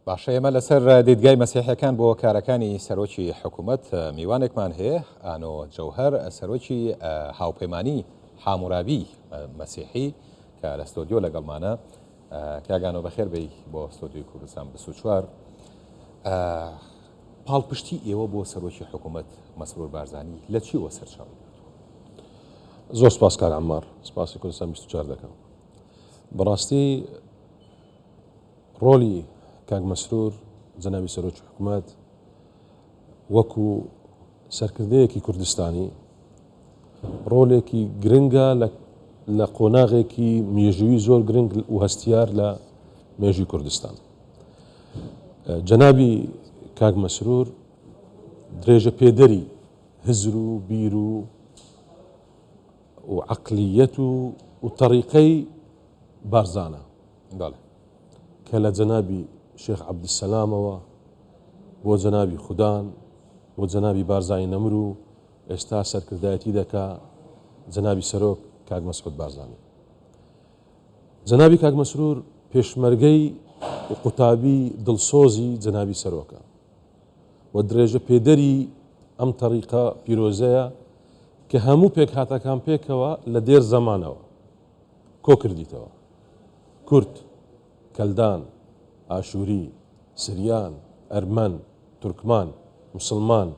باشە ئێمە لەسەر دیدگای مەسیحیەکان بۆ کارەکانی سەرۆکی حکوومەت میوانێکمان هەیە ئانۆ جەوهەر سەرۆکی هاوپەیمانی حامورابی مەسیحی کە لە ستۆدیۆ لەگەڵمانە کاگانۆ بەخێر بێی بۆ ستۆدیۆی کوردستان 24 پاڵپشتی ئێوە بۆ سەرۆکی حکوومەت مەسرور بارزانی لە چی وە سەرچاوی زۆر سپاس کاک عەمار، سپاسی کوردستان 24 دەکەم. بەڕاستی ڕۆلی کاک مەسرور جەنابی سەرۆکی حکوومەت وەکو سەرکردەیەکی کوردستانی ڕۆلێکی گرنگە لە قۆناغێکی مێژووی زۆر گرنگ و هەستیار لە مێژووی کوردستان. جەنابی کاک مەسرور درێژە پێدەری هزر و بیر و عەقلیەت و تەریقەی بارزانە کە لە جەنابی شێخ عەبدولسەلامەوە بۆ جەنابی خودان بۆ جەنابی بارزانی نەمر و ئێستا سەرکردایەتی دەکا جەنابی سەرۆک کاک مەسعود بارزانی. جەنابی کاک مەسرور پێشمەرگەی و قوتابی دڵسۆزی جەنابی سەرۆکە و درێژە پێدەری ئەم تەریقە پیرۆزەیە کە هەموو پێکهاتەکان پێکەوە لە دێر زەمانەوە کۆ کردیتەوە: کورد، کەلدان، ئاشووری، سریان، ئەرمەن، تورکمان، موسڵمان،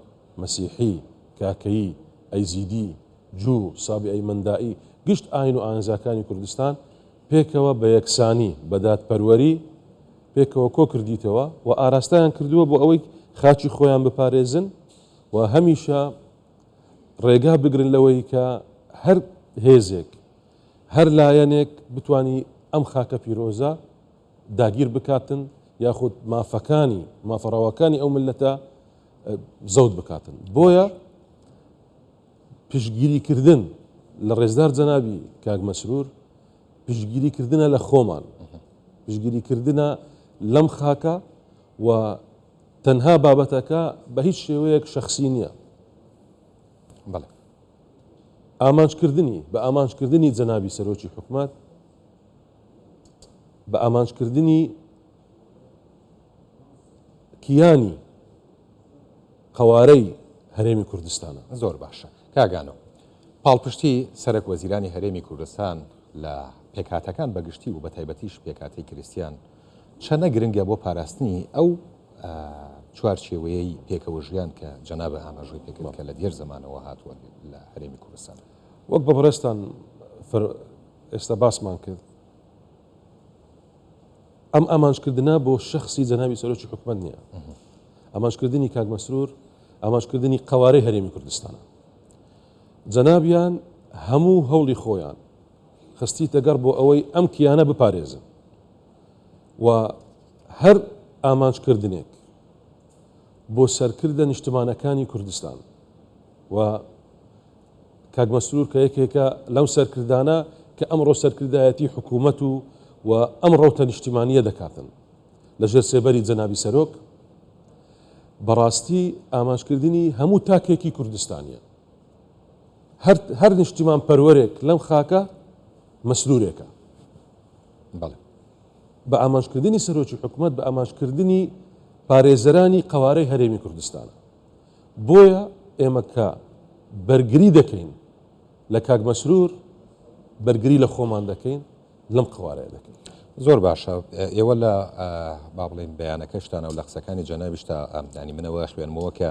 مەسیحی، کاکەیی، ئەیزیدی، جوو، سابی ئەیمەندائی، گشت ئاین و ئاینزاکانی کوردستان پێکەوە بە یەکسانی بە دادپەروەری پێکەوە کۆ کردیتەوە و ئاراستایان کردووە بۆ ئەوەی خاچی خۆیان بپارێزن و هەمیشە ڕێگا بگرن لەوەی کە هەر هێزێک هەر لایەنێک بتوانی ئەم خاکە پیرۆزە داگیر بکاتن یاخود مافەڕاوەکانی ئەو ملەتە زەوت بکاتن. بۆیە پشتگیریکردن لە ڕێزدار جەنابی کاک مەسرور پشتگیریکردنە لە خۆمان، پشتگیریکردنە لەم خاکە و تەنها بابەتەکە بە هیچ شێوەیەک شەخسی نییە. بە ئامانجکردنی جەنابی سەرۆکی حکوومەت، بە ئامانجکردنی کیانی قەوارەی هەرێمی کوردستانە. زۆر باشە کاگانۆ، پاڵپشتی سەرۆک وەزیرانی هەرێمی کوردستان لە پێکهاتەکان بەگشتی و بە تایبەتیش پێکهاتەی کریستیان چەنە گرنگە بۆ پاراستنی ئەو چوارچێوەیەی پێکەوە ژیان کە جەنابە ئاماژەی پێکرد کە لە دێر زەمانەوە هاتووە لە هەرێمی کوردستان. وەک بە بەڕێستان ئێستا باسمان کرد، ئەم ئامانجکردنە بۆ شەخصی جەنابی سەرۆکی حکوومەت نییە. ئامانجکردنی کاک مەسرور ئامانجکردنی قەوارەی هەرێمی کوردستانە. جەنابیان هەموو هەوڵی خۆیان خستیتە گەڕ بۆ ئەوەی ئەم کیانە بپارێزن و هەر ئامانجکردنێک بۆ سەرکردە نیشتمانەکانی کوردستان و کاک مەسرور کە یەکێکە لەو سەرکردانە کە ئەمڕۆ سەرکردایەتی حکوومەت و ئەم ڕەوتە نیشتیمانیە دەکاتن لەژێر سێبەری جەنابی سەرۆک. بەڕاستی ئامانجکردنی هەموو تاکێکی کوردستانیە. هەر نیشتیمان پەروەرێک لەم خاکە مەسرورێکە. بە ئامانجکردنی سەرۆکی حکوومەت بە ئامانجکردنی پارێزەرانی قەوارەی هەرێمی کوردستانە. بۆیە ئێمە کە بەرگری دەکەین لە کاک مەسرور بەرگری لە خۆمان دەکەین، لەم قەوارەیە دەکەین. زۆر باشە. ئێوە لە با بڵێن بەیانەکەشتانە و لە قسەکانی جەنابیشتا ئەمدانی منەوە خوێنمەوە کە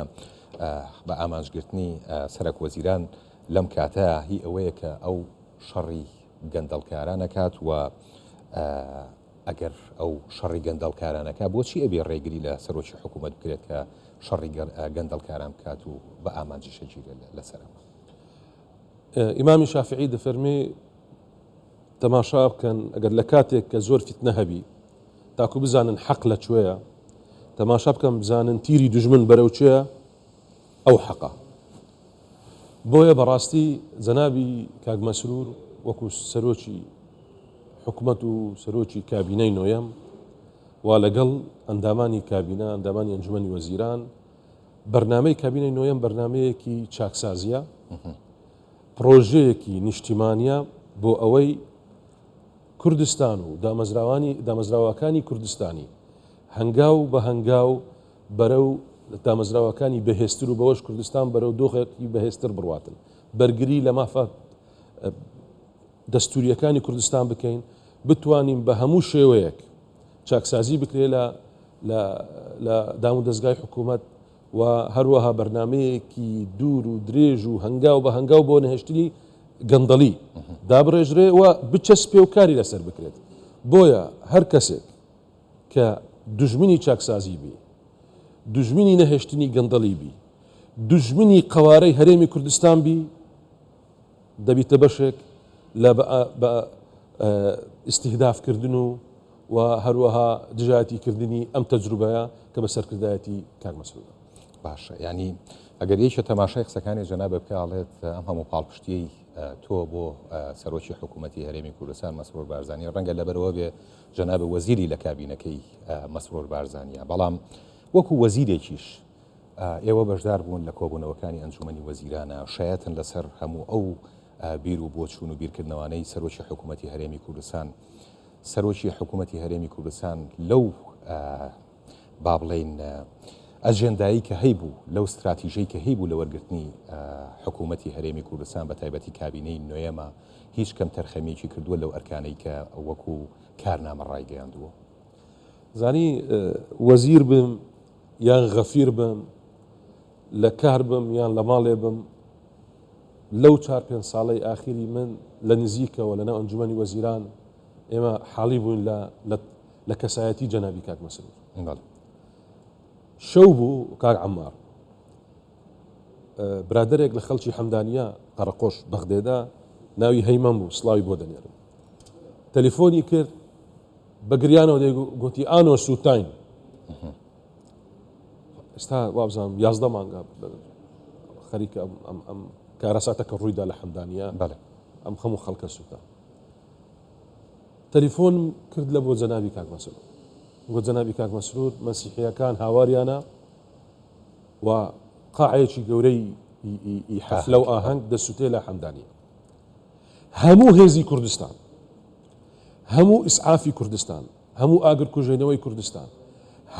بە ئامانجگرتنی سەرۆک وەزیران لەم کاتەیە هی ئەوەیە کە ئەو شەڕی گەندەڵکارانەکات و ئەگەر ئەو شەڕی گەندەڵکارانەکە بۆچی ئەبێ ڕێگری لە سەرۆکی حکوومەت بکرێت کە شەڕی گەندەڵکاران بکات و بە ئامانجی شەگیرە لەسەرەوە. ئیمامی شافعی دەفەرمێ تەماشا بکەن ئەگەر لە کاتێک کە زۆر فتنە هەبی تاکو بزانن حەق لەکوێیە، تەماشا بکەم بزانن تیری دوژمن بەرەو چێە، ئەو حەقە. بۆیە بەڕاستی جەنابی کاک مەسرور وەکو سەرۆکی حکوومەت و سەرۆکی کابینەی نۆیەم وا لەگەڵ ئەندامانی کابینە، ئەندامانی ئەنجومەنی وەزیران، بەرنامەی کابینەی نۆیەم بەرنمەیەکی چاکسازیە، پرۆژەیەکی نیشتیمانیە بۆ ئەوەی کوردستان و دامەزراوەکانی کوردستانی هەنگاو بە هەنگاو بەرەو دامەزراوەکانی بەهێزتر و بەوەش کوردستان بەرەو دۆخێکی بەهێزتر بڕواتن بەرگری لە مافە دەستوریەکانی کوردستان بکەین بتوانین بە هەموو شێوەیەک چاکسازی بکرێ لە دام و دەستگای حکوومەت و هەروەها بەرنمەیەکی دوور و درێژ و هەنگاو بە هەنگاو بۆ نەهێشتنی گەندەڵی دابڕێژرێ و بچەسپێ و کاری لەسەر بکرێت بۆیە هەر کەسێک کە دژمنی چاکسازی بی دژمنی نەهێشتنی گەندەڵی بی دژمنی قوارەی هەرێمی کوردستان بی دەبیتە بەشێک لە بە ئیستیهدافکردن و هەروەها دژایەتیکردنی ئەم تەجروبەیە کە بە سەرکردایەتی کاک مەسعود باشە ینی ئەگەر یەکە تەماشای قسەکانی جەناب بکڵێت ئەم هەموو پاڵپشتی تۆ بۆ سەرۆکی حکوومەتی هەرێمی کوردستان مەسرور بارزانانی ڕەنگە لەبەرەوە بێ جەناب وەزیری لە کابینەکەی مەسرور بارزانیە بەڵام وەکو وەزیرێکیش ئێوە بەشدار بوون لە کۆبوونەوەکانی ئەنجومەنی وەزیرانە شایەتن لەسەر هەموو ئەو بیر و بۆچوون و بیرکردنەوەی سەرۆکی حکوومەتی هەرێمی کوردستان سەرۆکی حکوومەتی هەرێمی کوردستان لەو با بڵێن ئەجێندایی کە هەیبوو لەو استراتیژەی کە هەیبوو لە وەرگرتنی حکوومەتی هەرێمی کوردستان بە تایبەتی کابینەی نوێمە هیچ کەم تەرخەمێکی کردووە لەو ئەرکانەی کە وەکو کارنامە ڕایگەیاندووە زانی وەزیر بم یان غەفیر بم لە کار بم یان لە ماڵێ بم لەو 4-5 ساڵەی ئاخری من لە نزیکەوە لەناو ئەنجومەنی وەزیران ئێمە حاڵی بووین لە کەسایەتی جەنابی کاک مەسعود شەو بوو کاک عەمار برادێک لە خەڵکی حەمدانیە قەرەقۆش بەغدێدا ناوی هەیمەن بوو سڵاوی بۆ دەنێرم تەلیفۆنی کرد بە گریانەوە گوتی ئانۆ سووتاین ئێستا وابزانم 11 مانگا خەریکە ئەم کارەساتە کە ڕوویدا لە حەمدانیە ئەم هەموو خەڵکە سووتان تەلیفۆن کرد لە بۆ جەنابی کاک مەسعود گوت جەنابی کاک مەسعود مەسیحیەکان هاواریانە و قاعەیەکی گەورەی حەفلە و ئاهەنگ دەسووتێ لە حەمدانیە هەموو هێزی کوردستان هەموو ئیسعافی کوردستان هەموو ئاگرکوژێنەوەی کوردستان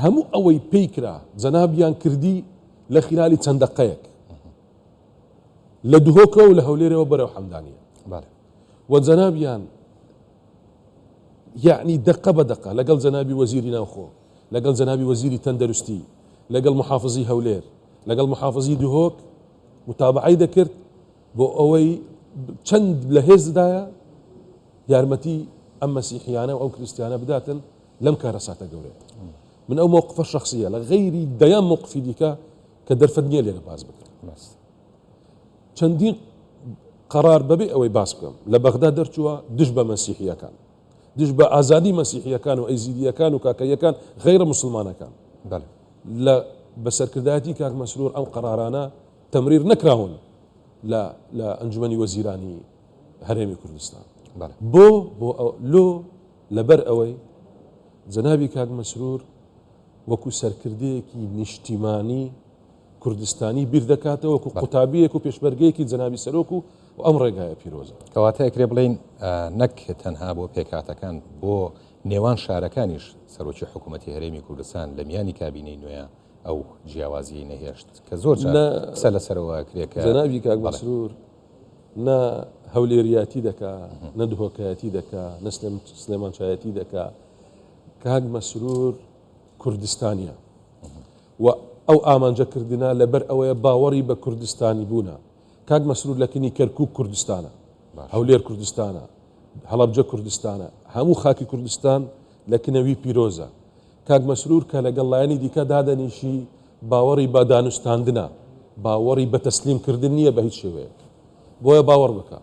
هەموو ئەوەی پێی کرا جەنابیان کردی لە خلالی چەند دقەیەک لە دهۆکە و لە هەولێرەوە بەرەو حەمدانیە و جەنابیان یعنی دقە بە دقە لەگەڵ جەنابی وەزیری ناوخۆ لەگەڵ جەنابی وەزیری تەندەروستی لەگەڵ محافزی هەولێر لەگەڵ محافزی دهۆک متابعەی دەکرد بۆ ئەوەی چەند لە هێزدایە یارمەتی ئەم مەسیحیانە و ئەو کریستیانە بداتن لەم کارەساتە گەورەیە من ئەو مووقفە شخصیە لە غەیری دەیان مووقفی دیکە کە دەرفەت نییە لێرە باز بکەم چەندین قەرار بەبێ ئەوەی باس بکەم لە بەغدا دەرچووە دژ بە مەسیحیەکان دژ بە ئازادی مەسیحیەکان و ئەیزیدیەکان و کاکەیەکان غەیرە موسڵمانەکان لە بەسەرکردایەتی کاک مەسرور ئەم قەرارانە تەمریر نەکراون لە ئەنجومەنی وەزیرانی هەرێمی کوردستان بۆ لۆ لەبەر ئەوەی جەنابی کاک مەسرور وەکو سەرکردەیەکی نیشتیمانی کوردستانی بیر دەکاتەوە وەکو قوتابیەک و پێشبەرگەیەکی جەنابی سەرۆک و ئەم ڕێگایە پیرۆزە کەواتە ئەکرێ بڵین نەک تەنها بۆ پێکاتەکان بۆ نێوان شارەکانیش سەرۆکی حکوومەتی هەرێمی کوردستان لە میانی کابینەی نوێیە ئەو جیاوازی نەهێشت کە زۆر قسە لەسەرەوە کرێکە جەنابی کاک مەسرور نە هەولێریاتی دەکا نە دهۆکایەتی دەکا نە سلێمانچایەتی دەکا کاک مەسرور کوردستانیە و ئەو ئامانجەکردنا لەبەر ئەوەیە باوەڕی بە کوردستانی بوونە کاک مەسرور لە کنی کەرکووک کوردستانە هەولێر کوردستانە هەڵەبجە کوردستانە هەموو خاکی کوردستان لە کنەوی پیرۆزە کاک مەسرور کە لەگەڵ لایەنی دیکە دادەنیشی باوەڕی بە دانوستاندنە باوەڕی بە تەسلیمکردن نییە بە هیچ شێوەیە بۆیە باوەڕ بکە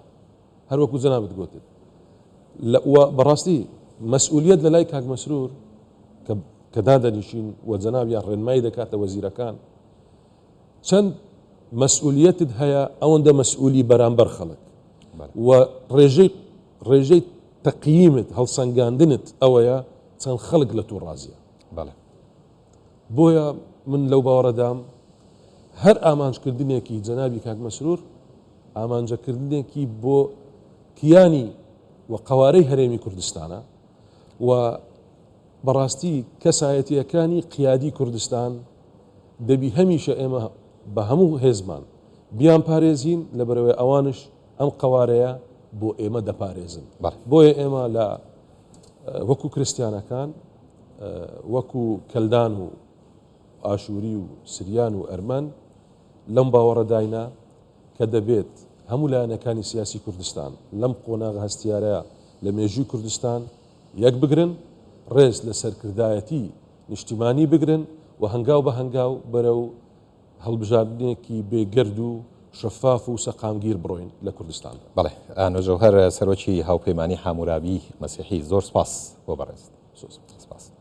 هەروەکو جەنابەت گوتت بەڕاستی مەسئولیەت لە لای کاک مەسرور کە دادەنیشین و جەنابیان ڕێنمایی دەکاتە وەزیرەکان چەند مەسئولیەتت هەیە ئەوەندە مەسئولی بەرامبەر خەڵک و ڕێژەی تەقییمت هەڵسەنگاندنت ئەوەیە چەند خەڵک لە توو ڕازیە بۆیە من لەو باوەڕەدام هەر ئامانجکردنێکی جەنابی کاک مەسرور ئامانجەکردنێکی بۆ کیانی و قوارەی هەرێمی کوردستانە و بەڕاستی کەسایەتیەکانی قیادی کوردستان دەبی هەمیشە ئێمە بە هەموو هێزمان بیان پارێزین لە بەرەوەی ئەوانش ئەم قوارەیە بۆ ئێمە دەپارێزن. بۆیە ئێمە لە وەکو کریسیانەکان وەکو کەلدان و ئاشووری و سریان و ئەرمەن لەم باوەڕەداینا کە دەبێت هەموو لایەنەکانی سیاسی کوردستان لەم قۆناغ هەستیارەیە لە مێژووی کوردستان یەک بگرن، ڕێز لە سەرکردایەتی نیشتیمانی بگرن و هەنگاو بە هەنگاو بەرەو هەڵبژاردنێکی بێگەرد و شەفاف و سەقامگیر بڕۆین لە کوردستان. بەڵێ ئانۆژەوهەر سەرۆکی هاوپەیمانی حامورابی مەسیحی زۆر سپاس بۆ بەڕێز. سپاس.